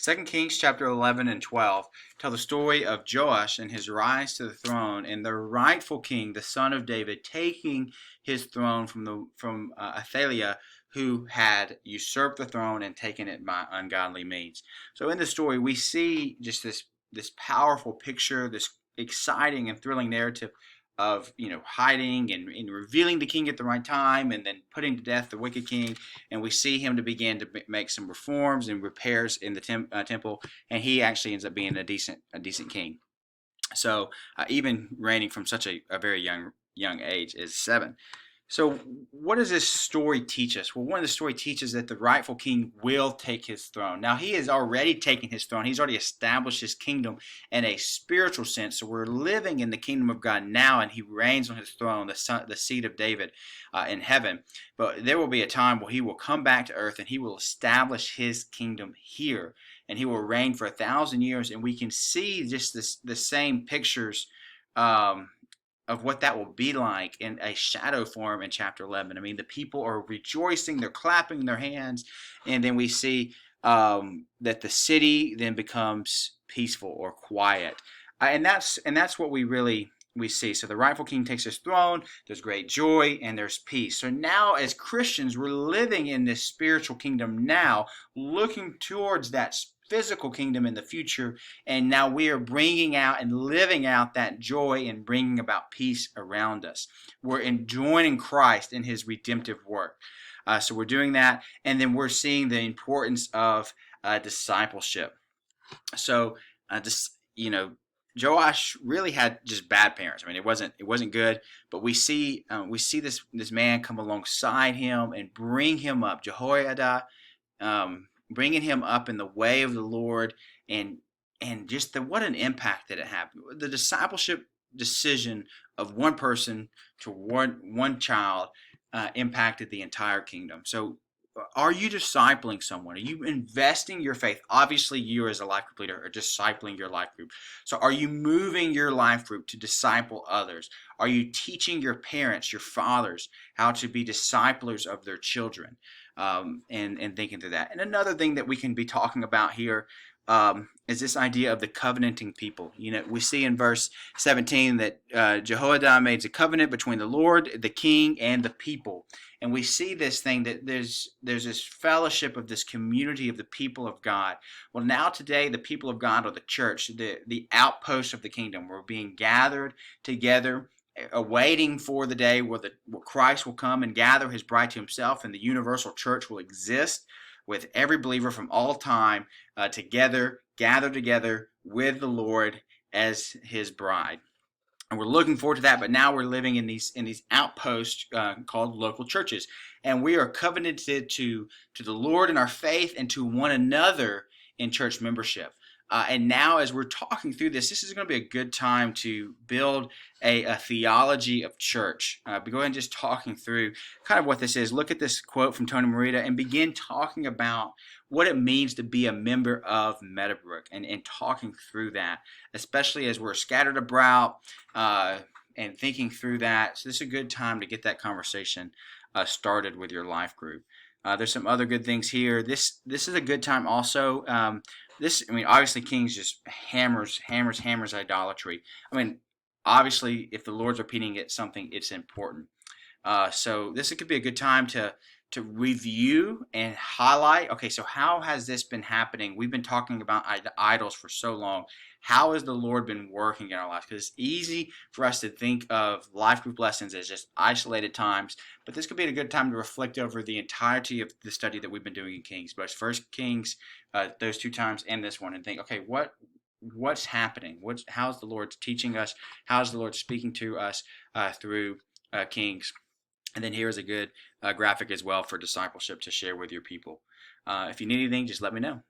2 Kings chapter 11 and 12 tell the story of Joash and his rise to the throne, and the rightful king, the son of David, taking his throne from Athaliah, who had usurped the throne and taken it by ungodly means. So in the story, we see just this powerful picture, this exciting and thrilling narrative of hiding and revealing the king at the right time, and then putting to death the wicked king. And we see him to begin to make some reforms and repairs in the temple, and he actually ends up being a decent king. So even reigning from such a very young age is 7. So what does this story teach us? Well, one of the story teaches that the rightful king will take his throne. Now, he has already taken his throne. He's already established his kingdom in a spiritual sense. So we're living in the kingdom of God now, and he reigns on his throne, the seat of David in heaven. But there will be a time where he will come back to earth, and he will establish his kingdom here, and he will reign for 1,000 years. And we can see just the same pictures of what that will be like in a shadow form in chapter 11. I mean, the people are rejoicing, they're clapping their hands, and then we see that the city then becomes peaceful or quiet. And that's what we see. So the rightful king takes his throne, there's great joy, and there's peace. So now as Christians, we're living in this spiritual kingdom now, looking towards that physical kingdom in the future, and now we are bringing out and living out that joy and bringing about peace around us. We're joining Christ in his redemptive work. So we're doing that, and then we're seeing the importance of discipleship. So Joash really had just bad parents. I mean, it wasn't good, but we see this man come alongside him and bring him up, Jehoiada, bringing him up in the way of the Lord, and just what an impact that it had. The discipleship decision of one person to one child impacted the entire kingdom. So are you discipling someone? Are you investing your faith? Obviously, you as a life group leader are discipling your life group. So are you moving your life group to disciple others? Are you teaching your parents, your fathers, how to be disciplers of their children? And thinking through that. And another thing that we can be talking about here is this idea of the covenanting people. We see in verse 17 that Jehoiada made a covenant between the Lord, the king, and the people. And we see this thing that there's this fellowship of this community of the people of God. Well, now today, the people of God are the church, the outpost of the kingdom. We're being gathered together, awaiting for the day where Christ will come and gather his bride to himself, and the universal church will exist with every believer from all time together, gathered together with the Lord as his bride. And we're looking forward to that, but now we're living in these outposts called local churches. And we are covenanted to the Lord in our faith and to one another in church membership. And now as we're talking through this is going to be a good time to build a theology of church. Go ahead and just talking through kind of what this is. Look at this quote from Tony Morita and begin talking about what it means to be a member of Meadowbrook and talking through that, especially as we're scattered abroad and thinking through that. So this is a good time to get that conversation started with your life group. There's some other good things here. This is a good time also. Obviously Kings just hammers idolatry. Obviously, if the Lord's repeating something, it's important. So this could be a good time to review and highlight. Okay, so how has this been happening? We've been talking about idols for so long. How has the Lord been working in our lives? Because it's easy for us to think of life group lessons as just isolated times, but this could be a good time to reflect over the entirety of the study that we've been doing in Kings, but First Kings, those 2 times, and this one, and think, okay, what's happening? How's the Lord teaching us? How's the Lord speaking to us through Kings? And then here is a good graphic as well for discipleship to share with your people. If you need anything, just let me know.